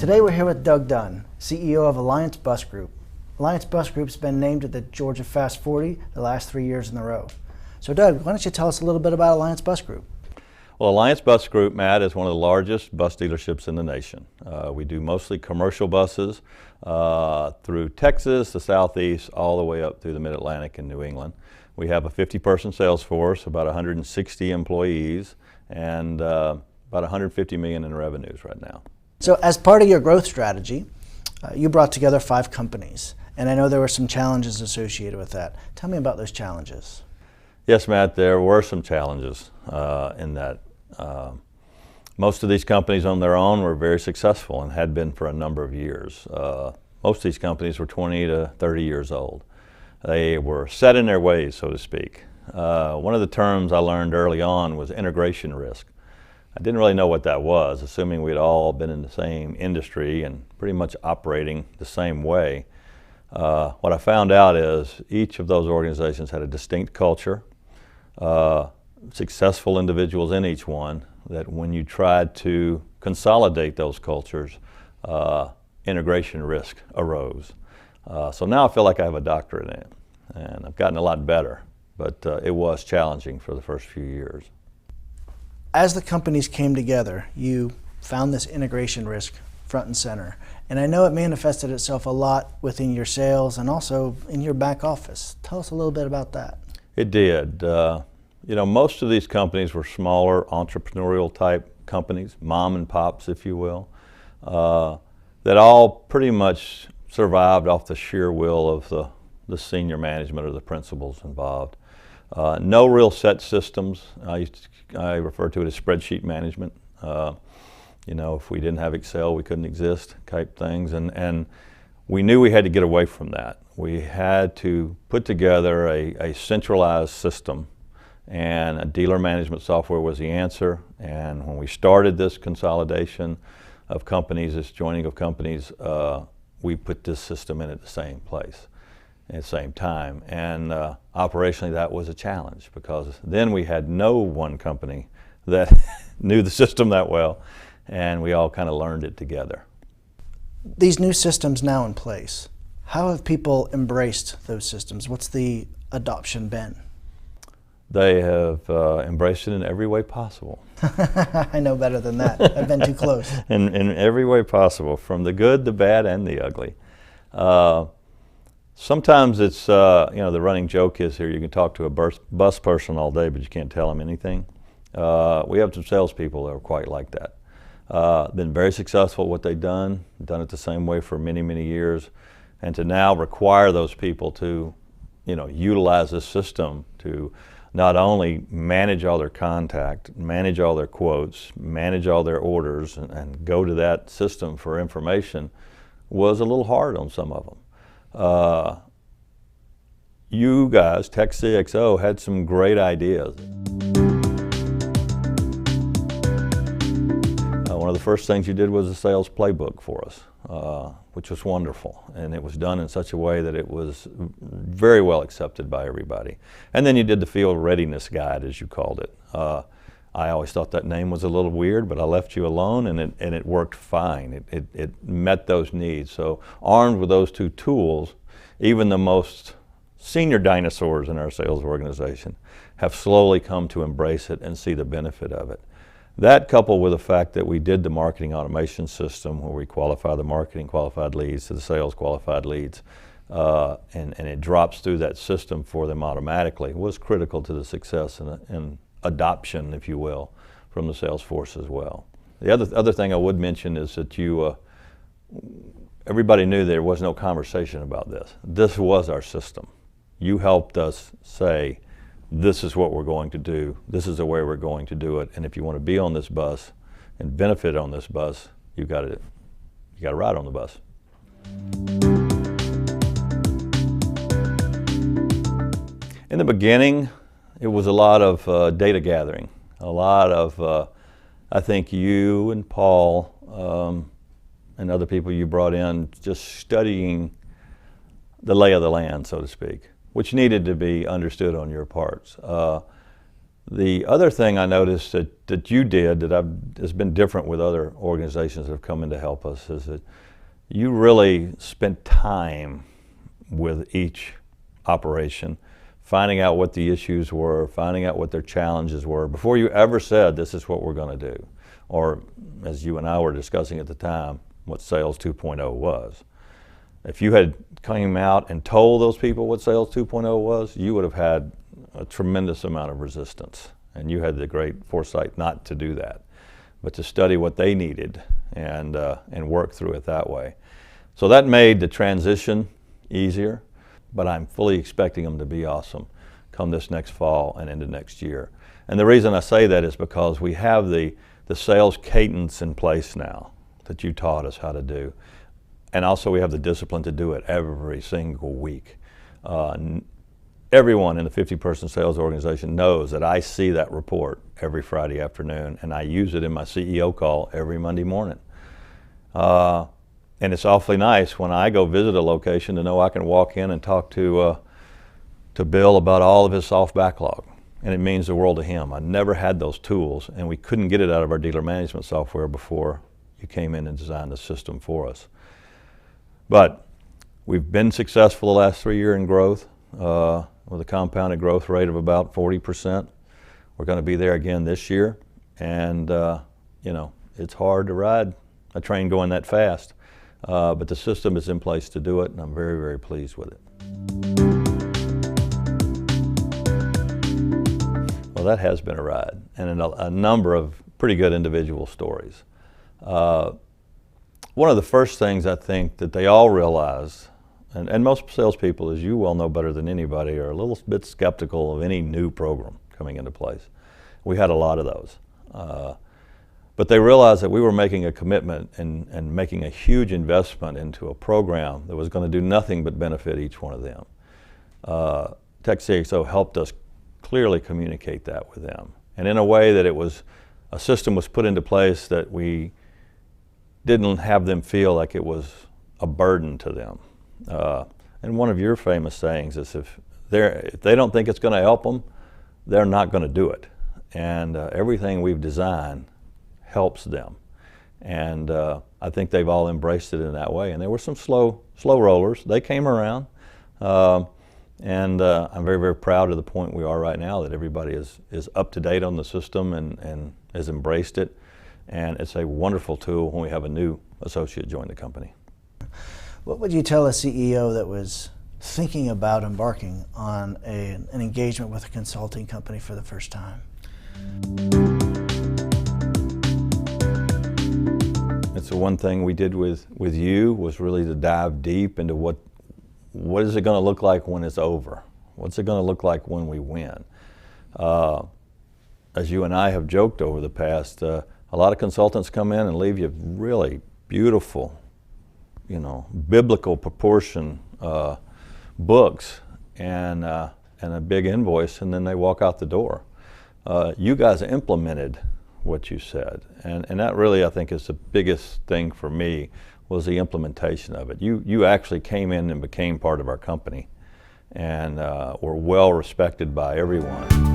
Today we're here with Doug Dunn, CEO of Alliance Bus Group. Alliance Bus Group's been named to the Georgia Fast 40 the last 3 years in a row. So Doug, why don't you tell us a little bit about Alliance Bus Group? Well, Alliance Bus Group, Matt, is one of the largest bus dealerships in the nation. We do mostly commercial buses through Texas, the Southeast, all the way up through the Mid-Atlantic and New England. We have a 50-person sales force, about 160 employees, and about $150 million in revenues right now. So as part of your growth strategy, you brought together 5 companies, and I know there were some challenges associated with that. Tell me about those challenges. Yes, Matt, there were some challenges in that. Most of these companies on their own were very successful and had been for a number of years. Most of these companies were 20 to 30 years old. They were set in their ways, so to speak. One of the terms I learned early on was integration risk. I didn't really know what that was, assuming we'd all been in the same industry and pretty much operating the same way. What I found out is each of those organizations had a distinct culture, successful individuals in each one, that when you tried to consolidate those cultures, integration risk arose. So now I feel like I have a doctorate in it, and I've gotten a lot better, but it was challenging for the first few years. As the companies came together, you found this integration risk front and center. And I know it manifested itself a lot within your sales and also in your back office. Tell us a little bit about that. It did. You know, most of these companies were smaller entrepreneurial type companies, mom and pops, if you will, that all pretty much survived off the sheer will of the senior management or the principals involved. No real set systems. I refer to it as spreadsheet management. You know, if we didn't have Excel, we couldn't exist type things. And we knew we had to get away from that. We had to put together a centralized system, and a dealer management software was the answer. And when we started this consolidation of companies, this joining of companies, we put this system in at the same place at the same time. And operationally that was a challenge, because then we had no one company that knew the system that well, and we all kind of learned it together. These new systems now in place, how have people embraced those systems? What's the adoption been? They have embraced it in every way possible. I know better than that. I've been too close. In every way possible, from the good, the bad, and the ugly. Sometimes it's, you know, the running joke is here, you can talk to a bus person all day, but you can't tell them anything. We have some salespeople that are quite like that. Been very successful at what they've done it the same way for many, many years. And to now require those people to, you know, utilize this system to not only manage all their contact, manage all their quotes, manage all their orders, and go to that system for information was a little hard on some of them. You guys, TechCXO, had some great ideas. One of the first things you did was a sales playbook for us, which was wonderful. And it was done in such a way that it was very well accepted by everybody. And then you did the field readiness guide, as you called it. I always thought that name was a little weird, but I left you alone, and it worked fine. It met those needs. So armed with those two tools, even the most senior dinosaurs in our sales organization have slowly come to embrace it and see the benefit of it. That, coupled with the fact that we did the marketing automation system where we qualify the marketing qualified leads to the sales qualified leads, and it drops through that system for them automatically, was critical to the success and adoption, if you will, from the sales force as well. The other thing I would mention is that everybody knew there was no conversation about this. This was our system. You helped us say, this is what we're going to do, this is the way we're going to do it, and if you want to be on this bus and benefit on this bus, you got to ride on the bus. In the beginning, it was a lot of data gathering, a lot of, I think you and Paul and other people you brought in just studying the lay of the land, so to speak, which needed to be understood on your parts. The other thing I noticed that you did that has been different with other organizations that have come in to help us is that you really spent time with each operation, finding out what the issues were, finding out what their challenges were, before you ever said, this is what we're going to do. Or, as you and I were discussing at the time, what Sales 2.0 was. If you had came out and told those people what Sales 2.0 was, you would have had a tremendous amount of resistance. And you had the great foresight not to do that, but to study what they needed and work through it that way. So that made the transition easier, but I'm fully expecting them to be awesome come this next fall and into next year. And the reason I say that is because we have the sales cadence in place now that you taught us how to do. And also we have the discipline to do it every single week. Everyone in the 50-person sales organization knows that I see that report every Friday afternoon, and I use it in my CEO call every Monday morning. And it's awfully nice when I go visit a location to know I can walk in and talk to Bill about all of his soft backlog. And it means the world to him. I never had those tools, and we couldn't get it out of our dealer management software before you came in and designed the system for us. But we've been successful the last 3 years in growth. With a compounded growth rate of about 40%. We're going to be there again this year. And, you know, it's hard to ride a train going that fast. But the system is in place to do it, and I'm very, very pleased with it. Well, that has been a ride, and a number of pretty good individual stories. One of the first things I think that they all realize, and most salespeople, as you well know better than anybody, are a little bit skeptical of any new program coming into place. We had a lot of those. But they realized that we were making a commitment and making a huge investment into a program that was going to do nothing but benefit each one of them. TechCXO helped us clearly communicate that with them. And in a way that a system was put into place that we didn't have them feel like it was a burden to them. And one of your famous sayings is if they don't think it's going to help them, they're not going to do it. And everything we've designed helps them. And I think they've all embraced it in that way. And there were some slow rollers. They came around. And I'm very, very proud of the point we are right now that everybody is up to date on the system and has embraced it. And it's a wonderful tool when we have a new associate join the company. What would you tell a CEO that was thinking about embarking on an engagement with a consulting company for the first time? It's the one thing we did with you was really to dive deep into what is it going to look like when it's over? What's it going to look like when we win? As you and I have joked over the past, a lot of consultants come in and leave you really beautiful, biblical proportion books and a big invoice, and then they walk out the door. You guys implemented what you said, and that really, I think, is the biggest thing for me, was the implementation of it. You actually came in and became part of our company, and were well respected by everyone.